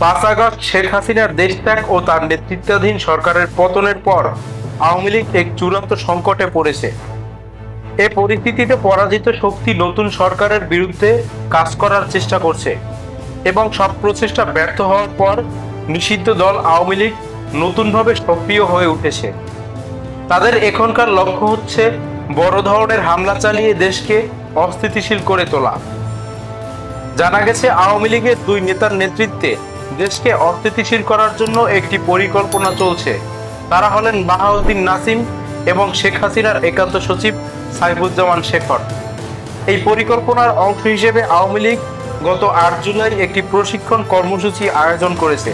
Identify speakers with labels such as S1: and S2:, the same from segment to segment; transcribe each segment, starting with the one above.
S1: 5 August Sheikh হাসিনার দেশত্যাগ ও তার নেতৃত্বাধীন সরকারের পতনের পর আওয়ামী লীগ এক চূড়ান্ত সংকটে পড়েছে। এ পরিস্থিতিতে পরাজিত শক্তি নতুন সরকারের বিরুদ্ধে কাজ করার চেষ্টা করছে এবং সব প্রচেষ্টা ব্যর্থ হওয়ার পর নিষিদ্ধ দল আওয়ামী লীগ নতুনভাবে সক্রিয় হয়ে উঠেছে। তাদের এখনকার লক্ষ্য হচ্ছে বড় ধরনের হামলা চালিয়ে দেশকে অস্থিতিশীল করে তোলা। জানা গেছে আওয়ামী লীগের 2 নেতার নেতৃত্বে দেশকে অস্থিতিশীল করার জন্য একটি পরিকল্পনা চলছে। তারা হলেন বাহাউদ্দিন নাসিম এবং শেখ হাসিনার একান্ত সচিব সাইফুজ্জামান শেখর। এই পরিকল্পনার অংশ হিসেবে আওয়ামী লীগ গত 8 জুলাই একটি প্রশিক্ষণ কর্মসূচি আয়োজন করেছে,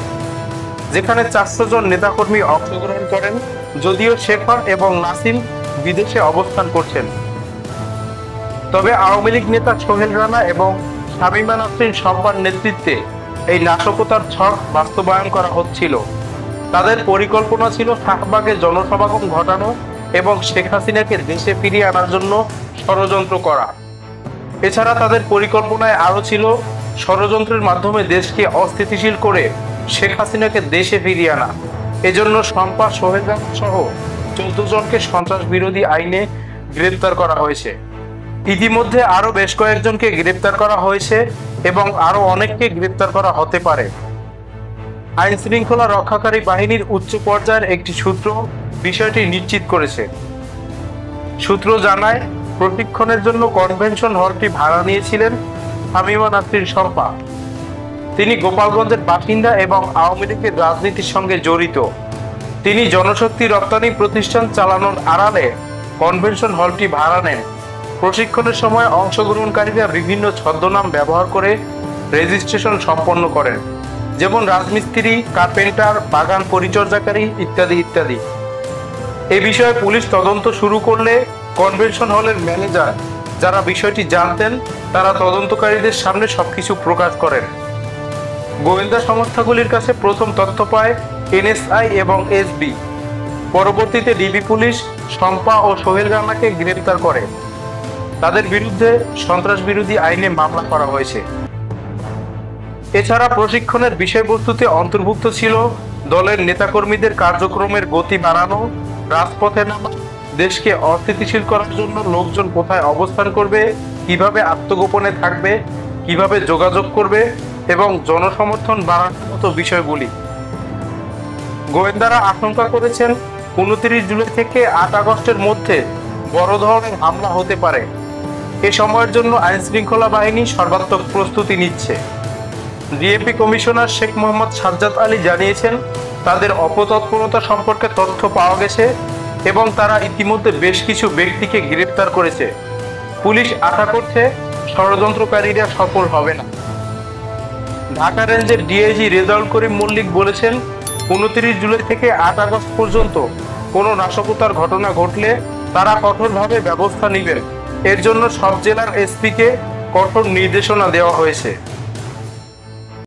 S1: যেখানে 400 জন নেতাকর্মী অংশগ্রহণ করেন। যদিও শেখর এবং নাসিম বিদেশে অবস্থান করছেন, তবে আওয়ামী লীগ নেতা সোহেল রানা এবং শামীমা নাসরিন শম্পার নেতৃত্বে এই নাশকতার ছক বাস্তবায়ন করা হচ্ছিল। তাদের পরিকল্পনা ছিল শাহবাগে জনসমাগম ঘটানো এবং শেখ হাসিনাকে দেশে ফিরিয়ে আনার জন্য ষড়যন্ত্র করা। এছাড়া তাদের পরিকল্পনায় আরও ছিল ষড়যন্ত্রের মাধ্যমে দেশকে অস্থিতিশীল করে শেখ হাসিনাকে দেশে ফিরিয়ে আনা। এজন্য শম্পা, সোহেল রানা সহ 14 জনকে সন্ত্রাস বিরোধী আইনে গ্রেপ্তার করা হয়েছে। ইতিমধ্যে আরও বেশ কয়েকজনকে গ্রেপ্তার করা হয়েছে এবং আরও অনেককে গ্রেপ্তার করা হতে পারে। আইন শৃঙ্খলা রক্ষাকারী বাহিনীর উচ্চ পর্যায়ের একটি সূত্র বিষয়টি নিশ্চিত করেছে। সূত্র জানায়, প্রশিক্ষণের জন্য কনভেনশন হলটি ভাড়া নিয়েছিলেন শামীমা নাসরিন শম্পা। তিনি গোপালগঞ্জের বাসিন্দা এবং আওয়ামী লীগের রাজনীতির সঙ্গে জড়িত। তিনি জনশক্তি রপ্তানি প্রতিষ্ঠান চালানোর আড়ালে কনভেনশন হলটি ভাড়া নেন। প্রশিক্ষণের সময় অংশগ্রহণকারীরা বিভিন্ন ছদ্মনাম ব্যবহার করে রেজিস্ট্রেশন সম্পন্ন করেন, যেমন রাজমিস্ত্রি, কার্পেন্টার, বাগান পরিচর্যাকারী ইত্যাদি ইত্যাদি। এ বিষয়ে পুলিশ তদন্ত শুরু করলে কনভেনশন হলের ম্যানেজার, যারা বিষয়টি জানতেন, তারা তদন্তকারীদের সামনে সবকিছু প্রকাশ করেন। গোয়েন্দা সংস্থাগুলির কাছে প্রথম তথ্য পায় এনএসআই এবং এসবি। পরবর্তীতে ডিবি পুলিশ শম্পা ও সোহেল রানাকে গ্রেপ্তার করে। তাদের বিরুদ্ধে সন্ত্রাস বিরোধী আইনে মামলা করা হয়েছে। এছাড়া প্রশিক্ষণের বিষয়বস্তুতে অন্তর্ভুক্ত ছিল দলের নেতাকর্মীদের কার্যক্রমের গতি বাড়ানো, রাজপথে নামা, দেশকে অস্থিতিশীল করার জন্য লোকজন কোথায় অবস্থান করবে, কিভাবে আত্মগোপনে থাকবে, কিভাবে যোগাযোগ করবে এবং জনসমর্থন বাড়ানোর মতো বিষয়গুলি। গোয়েন্দারা আশঙ্কা করেছেন 29 জুলাই থেকে 8 আগস্টের মধ্যে বড় ধরনের হামলা হতে পারে। এ সময়ের জন্য আইন শৃঙ্খলা বাহিনী সর্বাত্মক প্রস্তুতি নিচ্ছে। ডিএমপি কমিশনার শেখ মোহাম্মদ সাজ্জাদ আলী জানিয়েছেন, তাদের অপতৎপরতা সম্পর্কে তথ্য পাওয়া গেছে এবং তারা ইতিমধ্যে বেশ কিছু ব্যক্তিকে গ্রেপ্তার করেছে। পুলিশ আশা করছে ষড়যন্ত্রকারীরা সফল হবে না। ঢাকা রেঞ্জের ডিআইজি রেজাউল করিম মল্লিক বলেছেন, 29 জুলাই থেকে 8 আগস্ট পর্যন্ত কোনো নাশকতার ঘটনা ঘটলে তারা কঠোরভাবে ব্যবস্থা নেবেন। এর জন্য সব জেলার এসপিকে কঠোর নির্দেশনা দেওয়া হয়েছে।